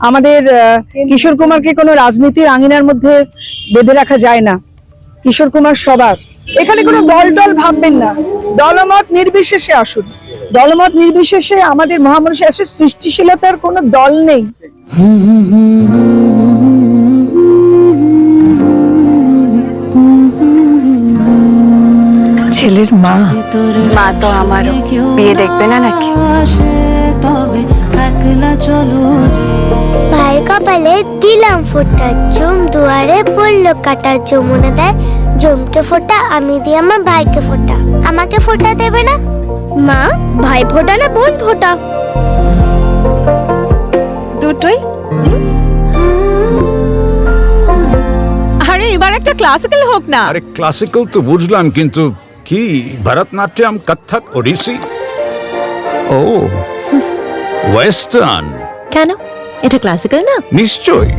আমাদের কিশোর কুমারকে কোনো রাজনীতির আঙিনার মধ্যে বেঁধে রাখা যায় না। কিশোর কুমার সবার, এখানে কোনো দল টল ভাববেন না, দলমত নির্বিশেষে আসুন। দলমত নির্বিশেষে আমাদের মহামানুষের আসলে সৃষ্টিশীলতার কোনো দল নেই। ছেলের মা তো আমারও বিয়ে দেখবে না নাকি? ভাই কপালে দিলাম ফোঁটা, জম দুয়ারে পড়লো কাটা, যমুনা দেয় জমকে ফোঁটা, আমি দিই আমার ভাইকে ফোঁটা। আমাকে ফোঁটা দেবে না মা? ভাই ফোঁটা না বোন ফোঁটা? দুটোই। আরে এবার একটা ক্লাসিক্যাল হোক না। আরে ক্লাসিক্যাল তো বুঝলাম, কিন্তু কি ভরতনাট্যম, কত্থক, ওড়িশি? ও ওয়েস্টার্ন। কেন, এটা ক্লাসিক্যাল না? নিশ্চয়ই।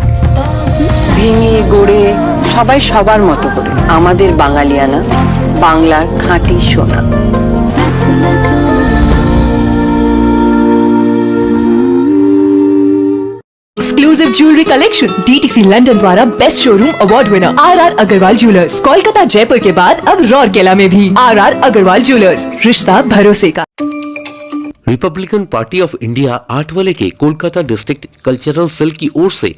ভেঙে গড়ে সবাই সবার মতো করে, আমাদের বাঙালিয়ানা, বাংলার খাঁটি সোনা। Exclusive jewellery collection DTC London द्वारा best showroom award winner RR Agarwal jewellers, Kolkata Jaipur के बाद अब रौरकेला में भी RR अग्रवाल ज्वेलर्स, रिश्ता भरोसे का। रिपब्लिकन पार्टी ऑफ इंडिया 8 वाले के कोलकाता डिस्ट्रिक्ट कल्चरल सेल की ओर से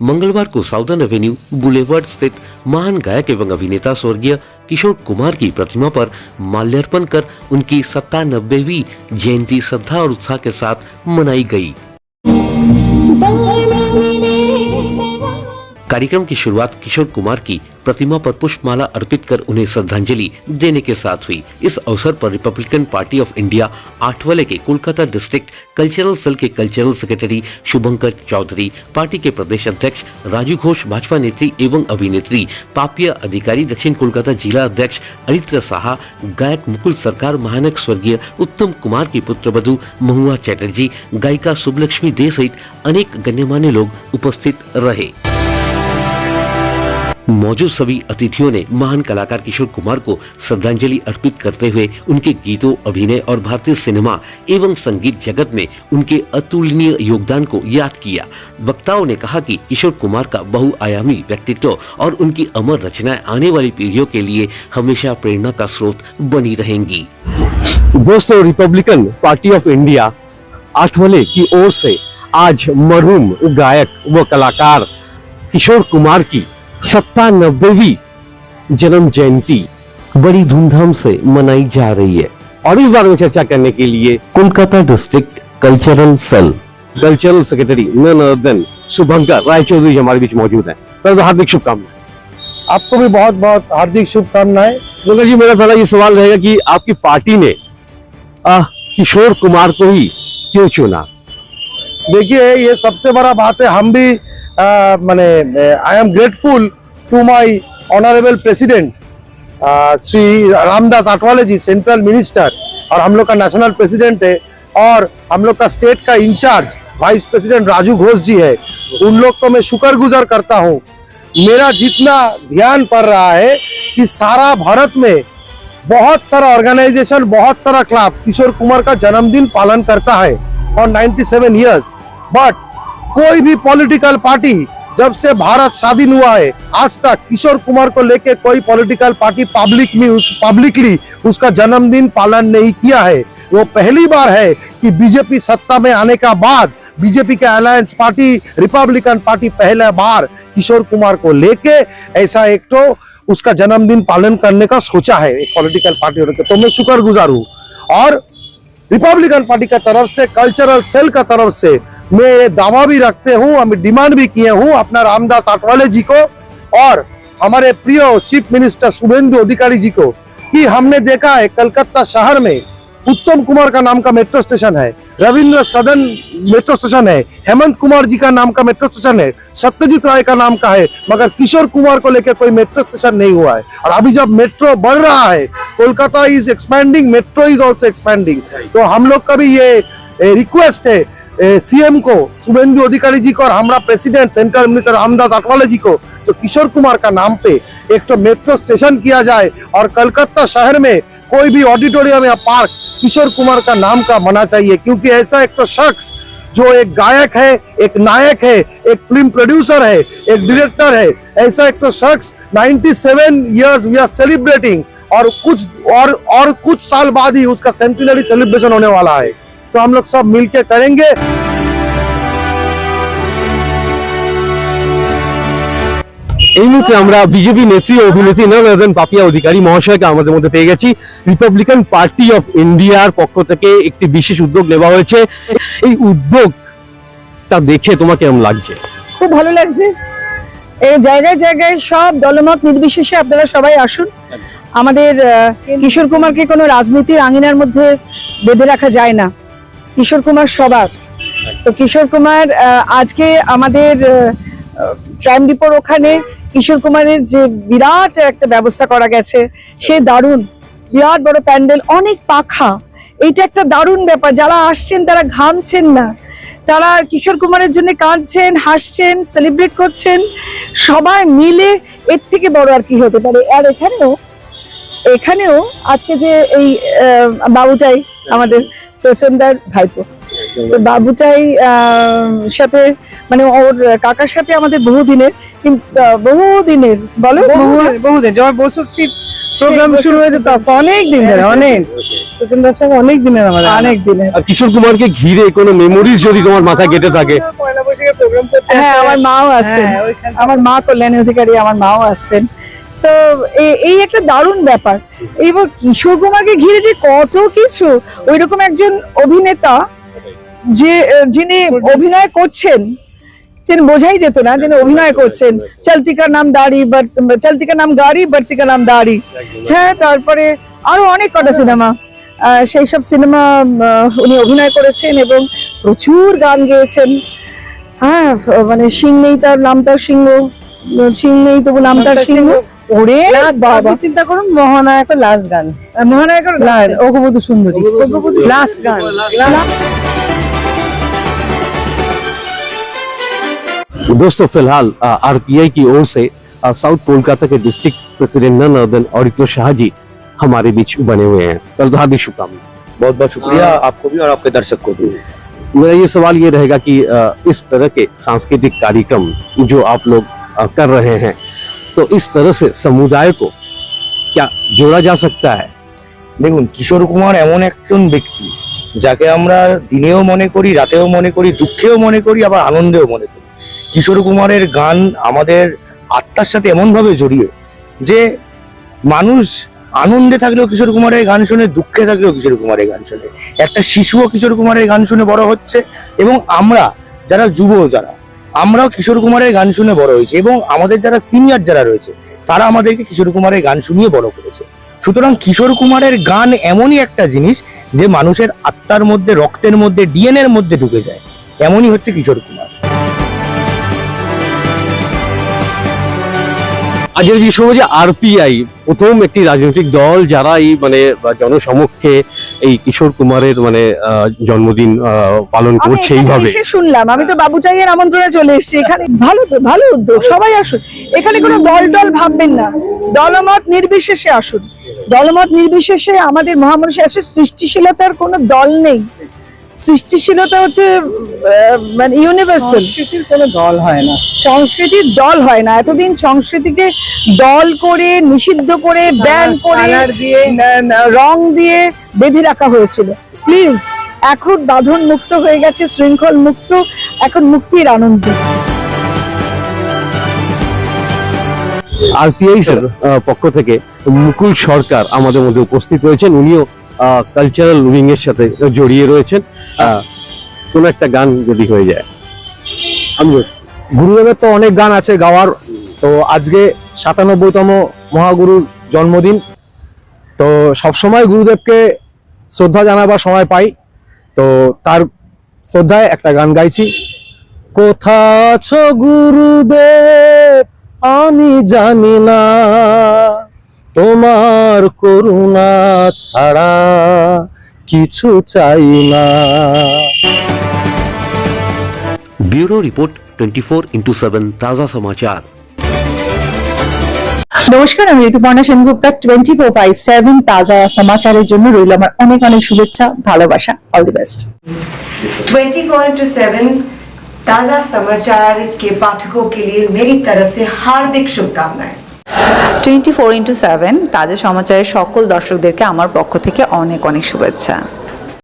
मंगलवार को साउदर्न एवेन्यू बुलेवार्ड स्थित महान गायक एवं अभिनेता स्वर्गीय किशोर कुमार की प्रतिमा पर माल्यार्पण कर उनकी 97वीं जयंती श्रद्धा और उत्साह के साथ मनाई गई। कार्यक्रम की शुरुआत किशोर कुमार की प्रतिमा पर पुष्पमाला अर्पित कर उन्हें श्रद्धांजलि देने के साथ हुई। इस अवसर पर रिपब्लिकन पार्टी ऑफ इंडिया 8 वाले के कोलकाता डिस्ट्रिक्ट कल्चरल सेल के कल्चरल सेक्रेटरी शुभंकर चौधरी, पार्टी के प्रदेश अध्यक्ष राजू घोष, भाजपा नेत्री एवं अभिनेत्री पापिया अधिकारी, दक्षिण कोलकाता जिला अध्यक्ष अरित्र साहा, गायक मुकुल सरकार, महानायक स्वर्गीय उत्तम कुमार की पुत्रवधू महुआ चैटर्जी, गायिका शुभलक्ष्मी दे सहित अनेक गण्यमान्य लोग उपस्थित रहे। मौजूद सभी अतिथियों ने महान कलाकार किशोर कुमार को श्रद्धांजलि अर्पित करते हुए उनके गीतों, अभिनय और भारतीय सिनेमा एवं संगीत जगत में उनके अतुलनीय योगदान को याद किया। वक्ताओं ने कहा कि किशोर कुमार का बहुआयामी व्यक्तित्व और उनकी अमर रचनाएं आने वाली पीढ़ियों के लिए हमेशा प्रेरणा का स्रोत बनी रहेंगी। दोस्तों, रिपब्लिकन पार्टी ऑफ इंडिया 8 वाले की ओर से आज मरहूम गायक व कलाकार किशोर कुमार की 97वीं जन्म जयंती बड़ी धूमधाम से मनाई जा रही है। और इस बारे में चर्चा करने के लिए Kolkata district cultural cell cultural secretary none other than Shubhankar Roy Chowdhury हमारे बीच मौजूद हैं। हार्दिक शुभकामनाएं। आपको भी बहुत बहुत हार्दिक शुभकामनाएं। शुभंकर जी, मेरा पहला ये सवाल रहेगा कि आपकी पार्टी ने किशोर कुमार को ही क्यों चुना? देखिए, ये सबसे बड़ा बात है। हम भी I am grateful to my honourable president Shri Ramdas Athawale ji, central minister, और हम लोग का नेशनल प्रेसिडेंट है, और हम लोग का स्टेट का incharge vice president Raju Ghosh ji है। उन लोग को मैं शुक्रगुजार करता हूँ। मेरा जितना ध्यान पड़ रहा है कि सारा भारत में बहुत सारा ऑर्गेनाइजेशन, बहुत सारा क्लब किशोर कुमार का जन्मदिन पालन करता है और 97 इयर्स, बट कोई भी पॉलिटिकल पार्टी जब से भारत स्वाधीन हुआ है आज तक किशोर कुमार को लेके कोई पॉलिटिकल पार्टी पब्लिकली उसका जन्मदिन पालन नहीं किया है। वो पहली बार है कि बीजेपी सत्ता में आने का बाद बीजेपी के अलायंस पार्टी रिपब्लिकन पार्टी पहला बार किशोर कुमार को लेके ऐसा एक तो उसका जन्मदिन पालन करने का सोचा है एक पॉलिटिकल पार्टी होने के। तो मैं शुक्रगुजार हूँ, और रिपब्लिकन पार्टी का तरफ से, कल्चरल सेल का तरफ से मैं ये दावा भी रखते हूँ, हम डिमांड भी किए हूँ अपना रामदास आठवले जी को और हमारे प्रिय चीफ मिनिस्टर शुभेंदु अधिकारी जी को, कि हमने देखा है कलकत्ता शहर में उत्तम कुमार का नाम का मेट्रो स्टेशन है, रविंद्र सदन मेट्रो स्टेशन है, हेमंत कुमार जी का नाम का मेट्रो स्टेशन है, सत्यजीत राय का नाम का है, मगर किशोर कुमार को लेकर कोई मेट्रो स्टेशन नहीं हुआ है। और अभी जब मेट्रो बढ़ रहा है, Kolkata is expanding, metro is also expanding, तो हम लोग का भी ये रिक्वेस्ट है सीएम को, शुभेंदु अधिकारी जी को, और हमारा president central minister Ramdas Athawale ji को, जो किशोर कुमार का नाम पे एक तो मेट्रो स्टेशन किया जाए और कलकत्ता शहर में कोई भी ऑडिटोरियम या पार्क किशोर कुमार का नाम का बना चाहिए, क्योंकि ऐसा एक तो शख्स जो एक गायक है, एक नायक है, एक फिल्म प्रोड्यूसर है, एक डायरेक्टर है, ऐसा एक तो शख्स 97 इयर्स वी आर सेलिब्रेटिंग, और कुछ साल बाद ही उसका सेंटिनरी सेलिब्रेशन होने वाला है, तो हम लोग सब मिलके करेंगे। এই মুহূর্তে আমরা বিজেপি নেত্রী ও অভিনেত্রী নরেন্দ্র পাপিয়া অধিকারী মহাশয়কে আমাদের মধ্যে পেয়ে গেছি। রিপাবলিকান পার্টি অফ ইন্ডিয়ার পক্ষ থেকে একটি বিশেষ উদ্যোগ নেওয়া হয়েছে। এই উদ্যোগটা দেখে তোমার কেমন লাগছে? খুব ভালো লাগছে। এই জায়গায় জায়গায় সব দলমত নির্বিশেষে আপনারা সবাই আসুন। আমাদের কিশোর কুমারকে কোনো রাজনীতির আঙিনার মধ্যে বেঁধে রাখা যায় না। কিশোর কুমার সবার। তো কিশোর কুমার আজকে আমাদের প্রাইম ডিপোর ওখানে কিশোর কুমারের যে বিরাট একটা ব্যবস্থা করা গেছে, সে দারুণ, বিরাট বড় প্যান্ডেল, অনেক পাখা, এইটা একটা দারুণ ব্যাপার। যারা আসছেন তারা ঘামছেন না, তারা কিশোর কুমারের জন্য কাঁদছেন, হাসছেন, সেলিব্রেট করছেন, সবাই মিলে। এর থেকে বড় আর কি হতে পারে? আর এখানেও আজকে যে এই বাবুটাই আমাদের প্রচন্ডার ভাইপো, তো বাবুটাই সাথে মানে ওর কাকার সাথে আমাদের বহুদিনের বলো বহুদিন যখন বসুশ্রী প্রোগ্রাম শুরু হয়েছে তখন অনেক দিন ধরে, অনেক প্রচন্ডার সঙ্গে অনেক দিনের, আমাদের অনেক দিনের। আর কিশোর কুমারকে ঘিরে কোনো মেমোরিজ যদি তোমার মাথায় গেঁথে থাকে? পয়লা বৈশাখে প্রোগ্রাম করতে, হ্যাঁ, আমার মাও আসতেন, আমার মা কল্যাণী অধিকারী, আমার মাও আসতেন। তো এই একটা দারুণ ব্যাপার। এবার কিশোর কুমারকে ঘিরে যে কত কিছু, ওইরকম একজন অভিনেতা যিনি অভিনয় করছেন, তিনি বোঝাই যেত না যিনি অভিনয় করছেন। চলতি কা নাম দাড়ি, চলতি কা নাম গাড়ি, बढ़ती का नाम दाढ़ी, হ্যাঁ, তারপরে আরো অনেক কটা সিনেমা, সেই সব সিনেমা উনি অভিনয় করেছেন এবং প্রচুর গান গেয়েছেন। হ্যাঁ, মানে সিং নেই তার নাম তার সিংহ, সিং নেই তবু নাম তার সিংহ। ওরে বাবা, চিন্তা করুন, মহানায়কের লাস্ট গান, মহানায়কের অগবধূ সুন্দরী লাস্ট গান। दोस्तों, फिलहाल आरपीआई की ओर से साउथ कोलकाता के डिस्ट्रिक्ट प्रेसिडेंट नरेंद्र और शाह जी हमारे बीच बने हुए हैं। तो हार्दिक शुभकामनाएं। बहुत बहुत शुक्रिया आपको भी और आपके दर्शक को भी। मेरा ये सवाल ये रहेगा कि इस तरह के सांस्कृतिक कार्यक्रम जो आप लोग कर रहे हैं, तो इस तरह से समुदाय को क्या जोड़ा जा सकता है? দেখুন, কিশোর কুমার এমন একজন ব্যক্তি যাকে আমরা দিনেও মনে করি, রাতেও মনে করি, দুঃখেও মনে করি, আবার আনন্দেও মনে করি। কিশোর কুমারের গান আমাদের আত্মার সাথে এমনভাবে জড়িয়ে যে মানুষ আনন্দে থাকলেও কিশোর কুমারের গান শুনে, দুঃখে থাকলেও কিশোর কুমারের গান শুনে। একটা শিশুও কিশোর কুমারের গান শুনে বড় হচ্ছে, এবং আমরা যারা আমরাও কিশোর কুমারের গান শুনে বড় হয়েছি, এবং আমাদের যারা সিনিয়র যারা রয়েছে তারা আমাদেরকে কিশোর কুমারের গান শুনিয়ে বড় করেছে। সুতরাং কিশোর কুমারের গান এমনই একটা জিনিস যে মানুষের আত্মার মধ্যে, রক্তের মধ্যে, ডিএনএর মধ্যে ঢুকে যায়। এমনই হচ্ছে কিশোর কুমার। আজকের যে সমাজে আরপিআই প্রথম একটি রাজনৈতিক দল যারা এই মানে জনসমক্ষে এই কিশোর কুমারের মানে জন্মদিন পালন করছে এইভাবে শুনলাম। আমি তো বাবুচাইয়ের আমন্ত্রণে চলে এসেছি এখানে। ভালো তো, ভালো উদ্যোগ, সবাই আসুন। এখানে কোনো দল ভাববেন না, দলমত নির্বিশেষে আসুন। দলমত নির্বিশেষে আমাদের মহামানুষে আসে। সৃষ্টিশীলতার কোনো দল নেই, সৃষ্টিশীলতা হচ্ছে মানে ইউনিভার্সাল। সংস্কৃতির কোনো দল হয় না, সংস্কৃতির দল হয় না। এতদিন সংস্কৃতিকে দল করে, নিষিদ্ধ করে, ব্যান করে, রং দিয়ে বেঁধে রাখা হয়েছিল। প্লিজ, এখন বাঁধন মুক্ত হয়ে গেছে, শৃঙ্খল মুক্ত, এখন মুক্তির আনন্দ। আরপিআই পক্ষ থেকে মুকুল সরকার আমাদের মধ্যে উপস্থিত রয়েছেন। উনিও কালচারাল উইং এর সাথে জড়িয়ে রয়েছেন। কোন একটা গান যদি হয়ে যায়। আমি গুরুদেবের তো অনেক গান আছে গাওয়ার, তো আজকে ৯৭তম মহাগুরুর জন্মদিন, তো সবসময় গুরুদেবকে শ্রদ্ধা জানাবার সময় পাই, তো তার শ্রদ্ধায় একটা গান গাইছি। কোথা আছো গুরুদেব আমি জানি না, তোমার করুণা ছাড়া কিছু চাই না। ब्यूरो रिपोर्ट 24x7 ताज़ा समाचार। নমস্কার, আমি ঋতুপর্ণা সেনগুপ্তা। 24/7 তাজা সমাচারের জন্য রইল আমার অনেক অনেক শুভেচ্ছা, ভালোবাসা। All the best. 24/7 ताज़ा समाचार के पाठकों के लिए मेरी तरफ से हार्दिक शुभकामनाएं। 24/7 তাজা সমাচারের সকল দর্শকদেরকে আমার পক্ষ থেকে অনেক অনেক শুভেচ্ছা।